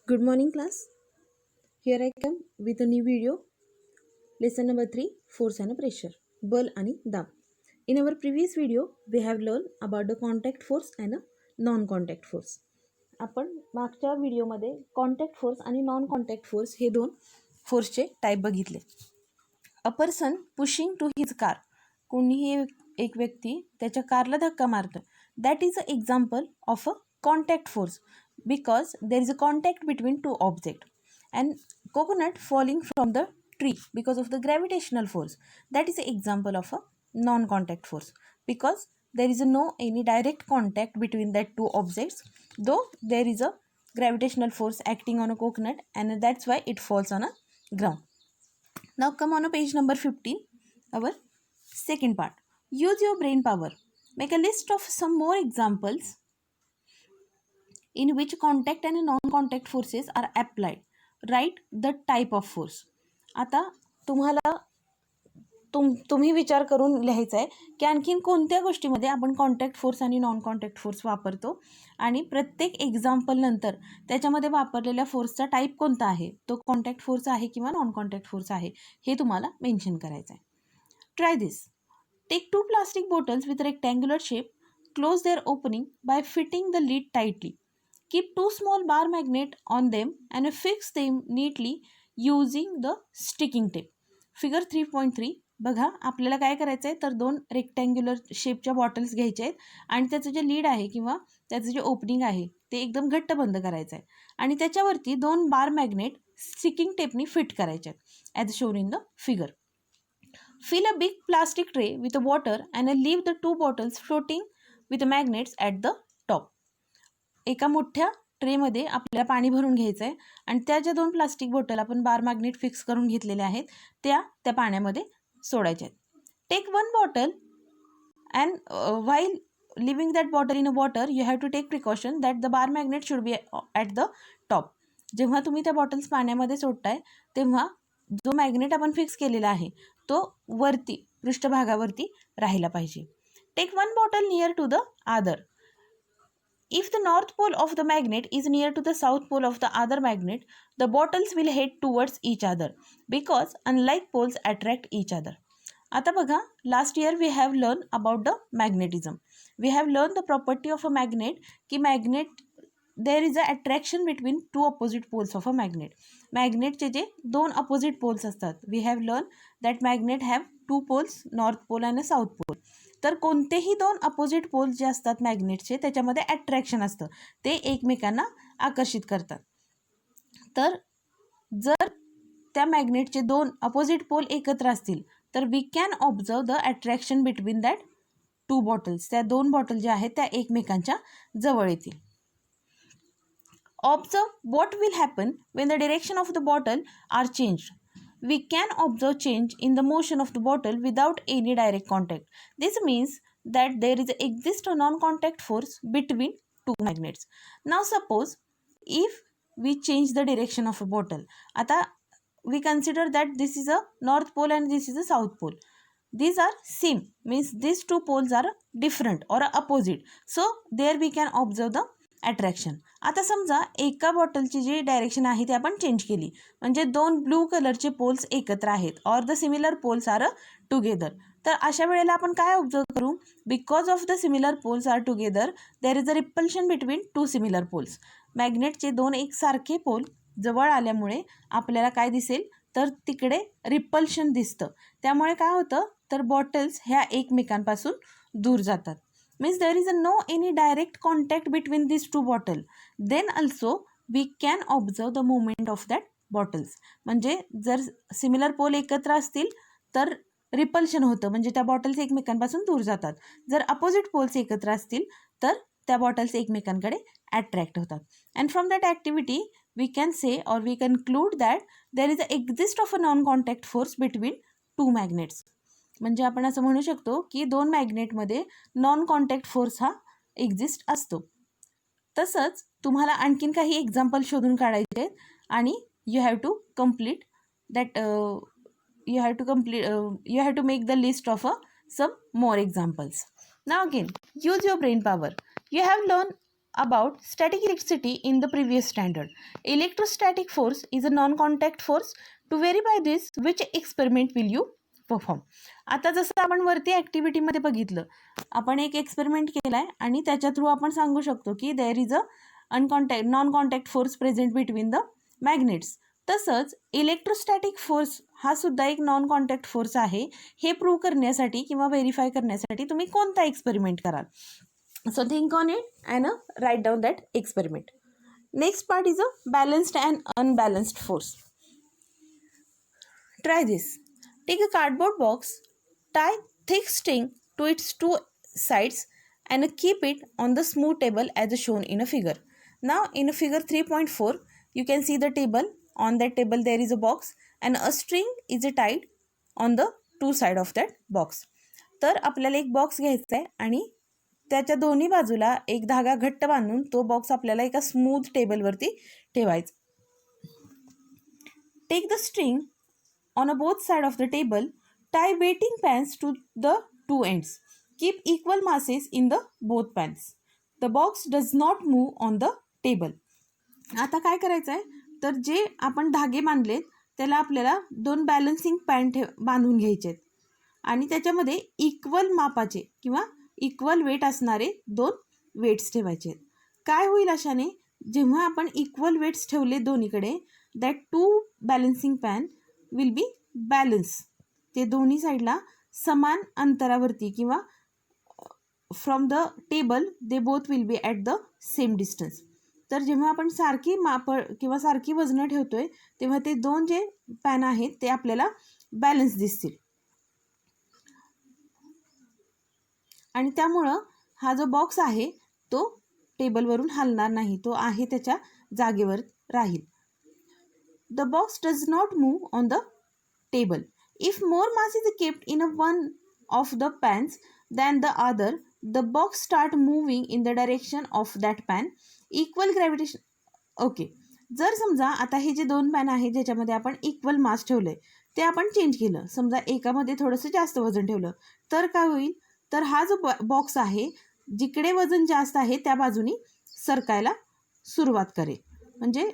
Good morning, class. Here I come with a new video. Lesson number 3, Force and Pressure. Ball आणि दाब. In our previous video, we have learned about the contact force and a non-contact force. आपण मागच्या व्हिडिओमध्ये contact force आणि non contact force हे दोन फोर्सचे type बघितले. A person pushing to his car. कोणीही एक व्यक्ती त्याच्या कारला धक्का मारतो. That is a example of a contact force because there is a contact between two objects. And coconut falling from the tree because of the gravitational force, that is an example of a non-contact force because there is no any direct contact between that two objects, though there is a gravitational force acting on a coconut and that's why it falls on a ground. Now come on a page number 15, our second part. Use your brain power. Make a list of some more examples in which contact and non-contact forces are applied. Write the type of force. आता तुम्हाला तुम्ही विचार करून लिहायचं आहे की आणखीन कोणत्या गोष्टीमध्ये आपण कॉन्टॅक्ट फोर्स आणि नॉन कॉन्टॅक्ट फोर्स वापरतो आणि प्रत्येक एक्झाम्पल नंतर त्याच्यामध्ये वापरलेल्या फोर्सचा टाईप कोणता आहे, तो कॉन्टॅक्ट फोर्स आहे किंवा नॉन कॉन्टॅक्ट फोर्स आहे, हे तुम्हाला मेन्शन करायचं आहे. Try this. Take 2 plastic bottles with rectangular shape. Close their opening by fitting the lid tightly. Keep 2 small bar magnet on them and fix them neatly using the sticking tape. Figure 3.3. बघा, आपल्याला काय करायचं आहे तर 2 rectangular शेपच्या bottles घ्यायच्या आहेत आणि त्याचं जे लीड आहे किंवा त्याचं जे ओपनिंग आहे ते एकदम घट्ट बंद करायचं आहे आणि त्याच्यावरती 2 बार मॅग्नेट स्टिकिंग टेपनी फिट करायचे आहेत as shown in the figure. Fill a big plastic tray with water and leave the 2 bottles floating with magnets at the top. एका मोठ्या ट्रेमध्ये आपल्याला पाणी भरून घ्यायचं आहे आणि त्या ज्या 2 प्लास्टिक बॉटल आपण बार मॅग्नेट फिक्स करून घेतलेल्या आहेत त्या पाण्यामध्ये सोडायच्या आहेत. Take 1 bottle and while living that bottle in a water you have to take precaution that the bar magnet should be at the top. जेव्हा तुम्ही त्या बॉटल्स पाण्यामध्ये सोडताय तेव्हा जो मॅग्नेट आपण फिक्स केलेला आहे तो वरती पृष्ठभागावरती राहिला पाहिजे. Take 1 bottle near to the other. If the north pole of the magnet is near to the south pole of the other magnet, the bottles will head towards each other because unlike poles attract each other. आता बघा, last year we have learned about the magnetism. We have learned the property of a magnet की magnet there is a attraction between two opposite poles of a magnet. Magnet चे जे 2 opposite poles असतात. We have learned that magnet have 2 poles, north pole and a south pole. तर कोणतेही 2 opposite pole जे असतात मॅग्नेटचे त्याच्यामध्ये attraction असतं, ते एकमेकांना आकर्षित करतात. तर जर त्या मॅग्नेटचे 2 अपोजिट पोल एकत्र असतील तर we can observe the attraction between that 2 bottles. त्या 2 बॉटल ज्या आहेत त्या एकमेकांच्या जवळ येतील. Observe what will happen when the direction of the bottle are changed. We can observe change in the motion of the bottle without any direct contact. This means that there exists a non-contact force between 2 magnets. Now suppose if we change the direction of a bottle. आता we consider that this is a north pole and this is a south pole. These are same, means these 2 poles are different or opposite. So there we can observe the attraction. आता समजा एका बॉटलची जी direction आहे ती आपण change केली, म्हणजे 2 blue कलरचे poles एकत्र आहेत or the similar poles are together. तर अशा वेळेला आपण काय ऑब्झर्व करू, because of the similar poles are together there is a repulsion between 2 similar poles. मॅग्नेटचे 2 एकसारखे पोल जवळ आल्यामुळे आपल्याला काय दिसेल तर तिकडे रिपल्शन दिसतं. त्यामुळे काय होतं तर बॉटल्स ह्या एकमेकांपासून दूर जातात. Means there is no any direct contact between these 2 bottle. Then also we can observe the movement of that bottles. म्हणजे जर सिमिलर पोल एकत्र असतील तर रिपल्शन होतं, म्हणजे त्या बॉटल्स एकमेकांपासून दूर जातात. जर अपोजिट पोल्स एकत्र असतील तर त्या बॉटल्स एकमेकांकडे अट्रॅक्ट होतात. And from that activity we can say or we conclude that there is a exist of a non contact force between 2 magnets. म्हणजे आपण असं म्हणू शकतो की 2 मॅग्नेटमध्ये नॉन कॉन्टॅक्ट फोर्स हा एक्झिस्ट असतो. तसंच तुम्हाला आणखीन काही एक्झाम्पल शोधून काढायचे आहेत आणि you have to complete that you have to make the list of some more examples. Now again use your brain power. You have learned about static electricity in the previous standard. Electrostatic force is a non-contact force. To verify this, which experiment will you perform? आता जसं आपण वरती ॲक्टिव्हिटीमध्ये बघितलं, आपण एक experiment केलाय आणि त्याच्या थ्रू आपण सांगू शकतो की there is a non contact force present between the magnets. तसंच इलेक्ट्रोस्टॅटिक फोर्स हा सुद्धा एक नॉन कॉन्टॅक्ट फोर्स आहे. हे प्रूव्ह करण्यासाठी किंवा व्हेरीफाय करण्यासाठी तुम्ही कोणता एक्सपेरिमेंट कराल? So think on it and write down that experiment. Next part is a balanced and unbalanced force. Try this. Take a cardboard box, tie thick string to its two sides and keep it on the smooth table as shown in a figure. Now in figure 3.4 you can see the table. On that table there is a box and a string is tied on the two side of that box. तर आपल्याला एक box घ्यायचा आहे आणि त्याच्या दोन्ही बाजूला एक धागा घट्ट बांधून तो बॉक्स आपल्याला एका स्मूथ टेबलवरती ठेवायचा. Take the string on a both side of the table, tie weighting pans to the two ends, keep equal masses in the both pans. The box does not move on the table. आता काय करायचं आहे, तर जे आपण धागे बांधलेत त्याला आपल्याला दोन बॅलन्सिंग पॅन बांधून घ्यायचे आहेत आणि त्याच्यामध्ये इक्वल मापाचे किंवा इक्वल वेट असणारे दोन वेट्स ठेवायचे आहेत. काय होईल अशाने, जेव्हा आपण इक्वल वेट्स ठेवले दोन्हीकडे, that two balancing pan will be balance. ते दोन्ही साईडला समान अंतरावरती किंवा from the table they both will be at the same distance. तर जेव्हा आपण सारखी माप किंवा सारखी वजनं ठेवतोय तेव्हा ते दोन जे पॅन आहेत ते आपल्याला बॅलन्स दिसतील आणि त्यामुळं हा जो बॉक्स आहे तो टेबलवरून हलणार नाही, तो आहे त्याच्या जागेवर राहील. The box does not move on the table. If more mass is kept in one of the pens than the other, the box start moving in the direction of that pan. Equal gravitation. Okay, जर समजा आता हे जे दोन pan आहेत ज्याच्यामध्ये आपण equal मास ठेवलंय ते आपण चेंज केलं, समजा एकामध्ये थोडंसं जास्त वजन ठेवलं, तर काय होईल, तर हा जो बॉक्स आहे जिकडे वजन जास्त आहे त्या बाजूनी सरकायला सुरुवात करेल, म्हणजे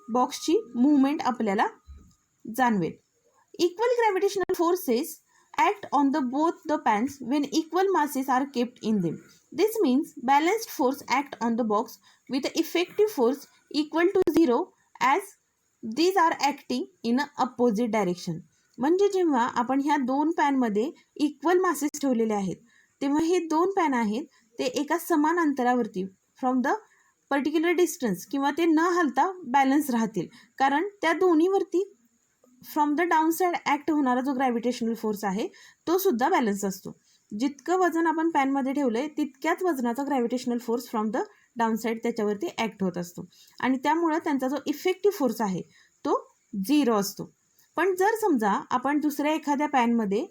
बॉक्सची मूवमेंट आपल्याला जाणवेल. Equal gravitational forces act on the both the pans when equal masses are kept in them. This means balanced force act on the box with effective force equal to 0 as these are acting in a opposite direction. म्हणजे जेव्हा आपण ह्या दोन पॅनमध्ये equal masses ठेवलेले आहेत तेव्हा हे दोन पॅन आहेत ते एका समान अंतरावरती फ्रॉम द पर्टिक्युलर डिस्टन्स किंवा ते न हलता बॅलन्स राहतील, कारण त्या दोन्हीवरती from the down side act होणारा जो ग्रॅव्हिटेशनल फोर्स आहे तो सुद्धा बॅलन्स असतो. जितकं वजन आपण पॅनमध्ये ठेवलं आहे तितक्याच वजनाचा gravitational force from the down side त्याच्यावरती ॲक्ट होत असतो आणि त्यामुळं त्यांचा जो इफेक्टिव्ह फोर्स आहे तो 0 असतो. पण जर समजा आपण दुसऱ्या एखाद्या पॅनमध्ये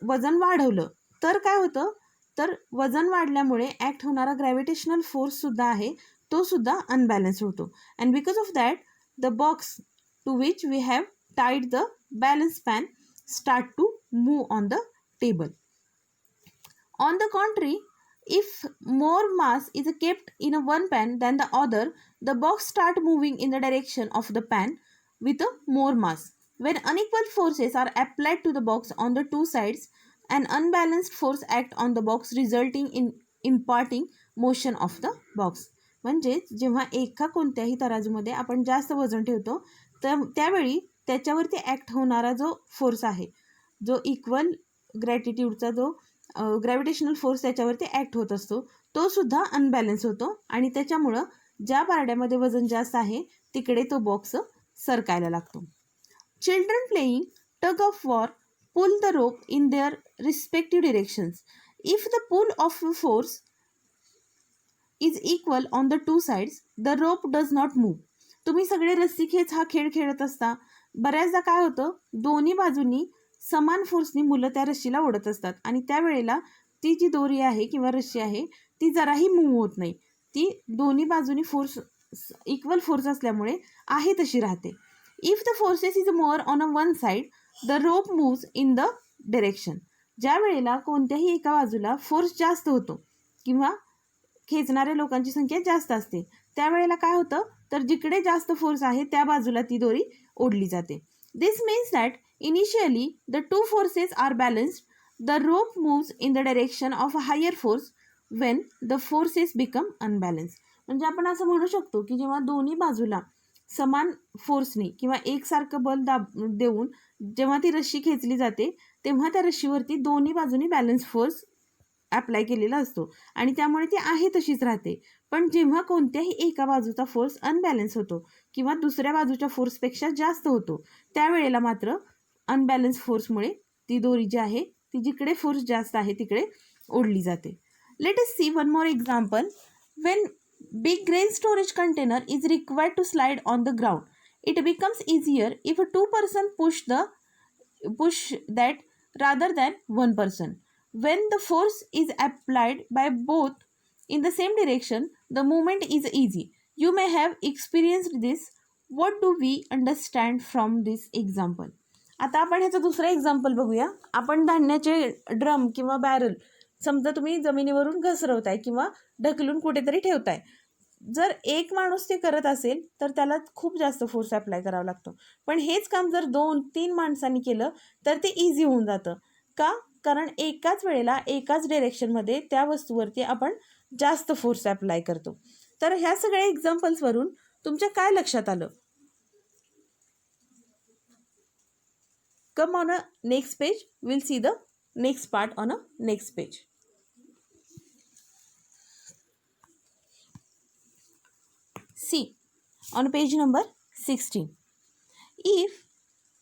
वजन वाढवलं तर काय होतं, तर वजन वाढल्यामुळे ॲक्ट होणारा ग्रॅव्हिटेशनल फोर्ससुद्धा आहे तो सुद्धा अनबॅलन्स होतो. And because of that the box to which we have tied the balance pan start to move on the table. On the contrary, if more mass is kept in a one pan than the other, the box start moving in the direction of the pan with a more mass. When unequal forces are applied to the box on the two sides, an unbalanced force act on the box resulting in imparting motion of the box. म्हणजे जेव्हा एका कोणत्याही तराजूमध्ये आपण जास्त वजन ठेवतो तर त्यावेळी त्याच्यावरती ॲक्ट होणारा जो फोर्स आहे, जो इक्वल ग्रॅटिट्यूडचा जो ग्रॅव्हिटेशनल फोर्स त्याच्यावरती ॲक्ट होत असतो तो सुद्धा अनबॅलन्स होतो आणि त्याच्यामुळं ज्या पारड्यामध्ये वजन जास्त आहे तिकडे तो बॉक्स सरकायला लागतो. Children playing tug of war pull the rope in their respective directions. If the pull of force is equal on the two sides the rope does not move. तुम्ही सगळे रस्सीखेच हा खेळ खेळत असता, बऱ्याचदा काय होतं, दोन्ही बाजूंनी समान फोर्सनी मुलं त्या रस्सीला ओढत असतात आणि त्यावेळेला ती जी दोरी आहे किंवा रस्सी आहे ती जराही मूव्ह होत नाही, ती दोन्ही बाजूनी फोर्स इक्वल फोर्स असल्यामुळे आहे तशी राहते. If the forces is more on a one side the rope moves in the direction. ज्या वेळेला कोणत्याही एका बाजूला फोर्स जास्त होतो किंवा खेचणाऱ्या लोकांची संख्या जास्त असते. त्यावेळेला काय होतं, तर जिकडे जास्त फोर्स आहे त्या बाजूला ती दोरी ओढली जाते. This means that initially the two forces are balanced. The rope moves in the direction of a higher force when the forces become unbalance. म्हणजे आपण असं म्हणू शकतो की जेव्हा दोन्ही बाजूला समान फोर्सने किंवा एकसारखं बल देऊन जेव्हा ती रस्सी खेचली जाते तेव्हा त्या रस्सीवरती दोन्ही बाजूनी बॅलन्स फोर्स अप्लाय केलेला असतो आणि त्यामुळे ती आहे तशीच राहते. पण जेव्हा कोणत्याही एका बाजूचा फोर्स अनबॅलन्स होतो किंवा दुसऱ्या बाजूच्या फोर्सपेक्षा जास्त होतो त्यावेळेला मात्र अनबॅलन्स फोर्समुळे ती दोरी जी आहे ती जिकडे फोर्स जास्त आहे तिकडे ओढली जाते. Let us see one more example. When big grain storage container is required to slide on the ground, it becomes easier if a two-person push that rather than one person. When the force is applied by both in the same direction, the movement is easy. You may have experienced this. What do we understand from this example? आता आपण ह्याचं दुसरं example बघूया. आपण धान्याचे drum किंवा barrel समजा तुम्ही जमिनीवरून घसरवताय किंवा ढकलून कुठेतरी ठेवताय. जर एक माणूस ते करत असेल तर त्याला खूप जास्त फोर्स अप्लाय करावा लागतो. पण हेच काम जर 2-3 माणसांनी केलं तर ते इझी होऊन जातं. का? कारण एकाच वेळेला एकाच डायरेक्शनमध्ये त्या वस्तूवरती आपण जास्त फोर्स अप्लाय करतो. तर ह्या सगळ्या एक्झाम्पल्सवरून तुमच्या काय लक्षात आलं? Come on a next page. We'll see the next part on a next page. See on page number 16. If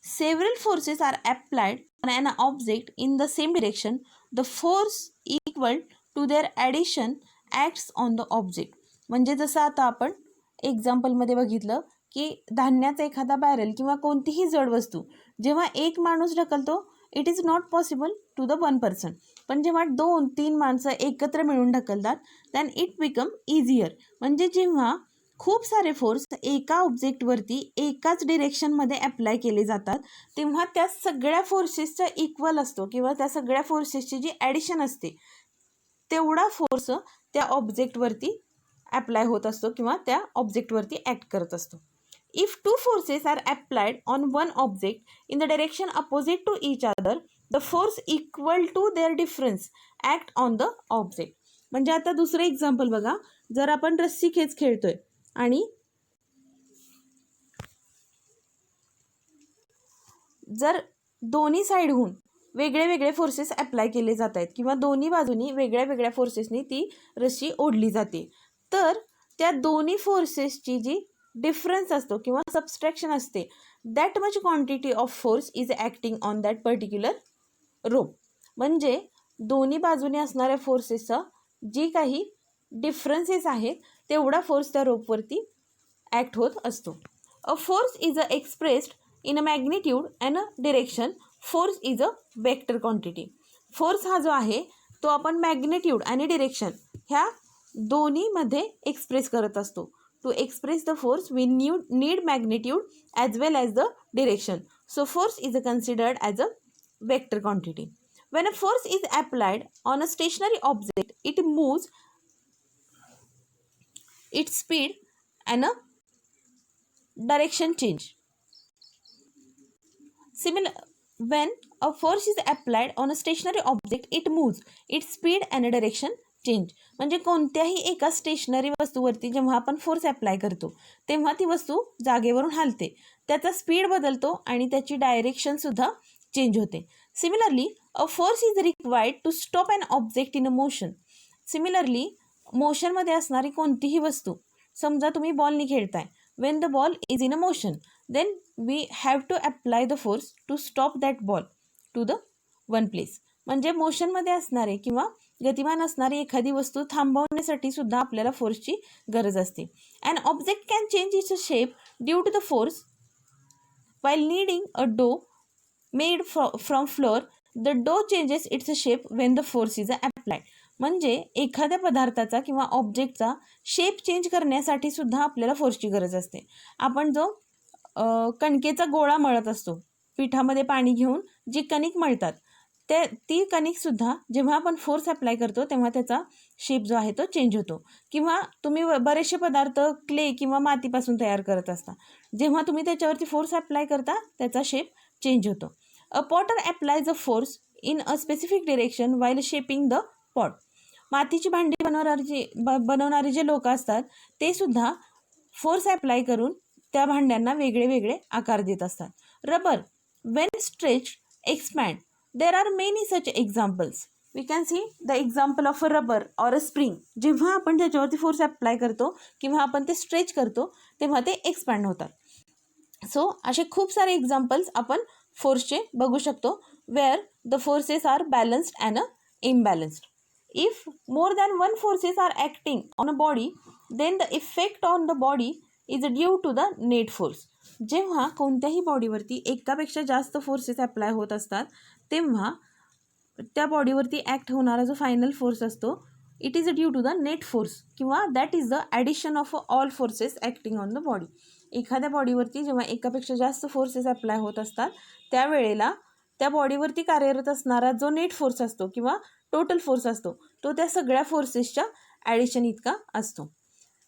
several forces are applied on an object in the same direction, the force equal to their addition acts on the object. म्हणजे जसं आता आपण एक्झाम्पलमध्ये बघितलं की धान्याचा एखादा barrel किंवा कोणतीही जड वस्तू जेव्हा एक माणूस ढकलतो it is not possible to the one person. पण जेव्हा 2-3 माणसं एकत्र मिळून ढकलतात दॅन इट बिकम इझियर. म्हणजे जेव्हा खूप सारे फोर्स एका ऑब्जेक्टवरती एकाच डिरेक्शनमध्ये अप्लाय केले जातात तेव्हा त्या सगळ्या फोर्सेसचा इक्वल असतो किंवा त्या सगळ्या फोर्सेसची जी ॲडिशन असते तेवढा फोर्स त्या ऑब्जेक्टवरती अप्लाय होत असतो किंवा त्या ऑब्जेक्टवरती ॲक्ट करत असतो. If two forces are applied on one object in the direction opposite to each other, the force equal to their difference act on the object. म्हणजे आता दुसरं एक्झाम्पल बघा. जर आपण रस्सी खेच खेळतोय आणि जर दोन्ही साईडहून वेगळे वेगळे फोर्सेस अप्लाय केले जात आहेत किंवा दोन्ही बाजूनी वेगळ्या वेगळ्या फोर्सेसनी ती रस्सी ओढली जाते तर त्या दोन्ही फोर्सेसची जी डिफरन्स असतो किंवा सबस्ट्रॅक्शन असते that much quantity of force is acting on that particular rope. म्हणजे दोन्ही बाजूने असणाऱ्या फोर्सेसचा जी काही डिफरन्सेस आहेत तेवढा फोर्स त्या रोपवरती ॲक्ट होत असतो. अ force is a expressed in a magnitude and a direction. Force is a vector quantity. Force हा जो आहे तो आपण मॅग्निट्यूड आणि डिरेक्शन ह्या दोन्हीमध्ये एक्सप्रेस करत असतो. To express the force, we need magnitude as well as the direction. So, force is considered as a vector quantity. When a force is applied on a stationary object, it moves its speed and a direction change. When a force is applied on a stationary object, it moves its speed and a direction change. म्हणजे कोणत्याही एका stationery वस्तूवरती जेव्हा आपण force apply करतो तेव्हा ती वस्तू जागेवरून हलते, त्याचा स्पीड बदलतो आणि त्याची डायरेक्शनसुद्धा चेंज होते. Similarly a force is required to stop an object in a motion. Similarly मोशनमध्ये असणारी कोणतीही वस्तू समजा तुम्ही बॉलनी खेळताय. When the ball is in a motion then we have to apply the force to stop that ball to the one place. म्हणजे मोशनमध्ये असणारे किंवा गतिमान असणारी एखादी वस्तू थांबवण्यासाठी सुद्धा आपल्याला फोर्सची गरज असते. An object can change its shape due to the force while kneading a dough made from flour. The dough changes its shape when the force is applied. म्हणजे एखाद्या पदार्थाचा किंवा ऑब्जेक्टचा शेप चेंज करण्यासाठी सुद्धा आपल्याला फोर्सची गरज असते. आपण जो कणकेचा गोळा मळत असतो पिठामध्ये पाणी घेऊन जी कणिक मळतात ती कणिकसुद्धा जेव्हा आपण फोर्स अप्लाय करतो तेव्हा त्याचा शेप जो आहे तो चेंज होतो. किंवा तुम्ही बरेचसे पदार्थ क्ले किंवा मातीपासून तयार करत असता, जेव्हा तुम्ही त्याच्यावरती फोर्स अप्लाय करता त्याचा शेप चेंज होतो. A potter applies a force in a specific direction while shaping the pot. मातीची भांडी बनवणारे जे लोक असतात ते सुद्धा फोर्स अप्लाय करून त्या भांड्यांना वेगळे वेगळे आकार देत असतात. Rubber when stretched expand. There are many such examples. We can see the example of a rubber or a spring. जेव्हा आपण त्याच्यावरती फोर्स अप्लाय करतो किंवा आपण ते स्ट्रेच करतो तेव्हा ते एक्सपॅन्ड होतात. सो असे खूप सारे एक्झाम्पल्स आपण फोर्सचे बघू शकतो, where the forces are balanced and imbalanced. If more than one forces are acting on a body, then the effect on the body is due to the net force. जेव्हा कोणत्याही बॉडीवरती एकापेक्षा जास्त फोर्सेस अप्लाय होत असतात तेव्हा त्या बॉडीवरती act होणारा जो फायनल फोर्स असतो it is due to the net force किंवा that is the addition of all forces acting on the body. एखाद्या बॉडीवरती जेव्हा एकापेक्षा जास्त फोर्सेस अप्लाय होत असतात त्यावेळेला त्या बॉडीवरती कार्यरत असणारा जो नेट फोर्स असतो किंवा टोटल फोर्स असतो तो त्या सगळ्या फोर्सेसच्या ॲडिशन इतका असतो.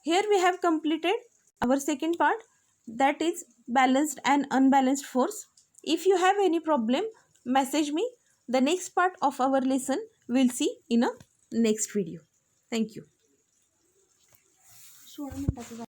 Here we have completed our second part, that is balanced and unbalanced force. If you have any problem message me. The next part of our lesson will see in a next video. Thank you. 16 मिनिटाचं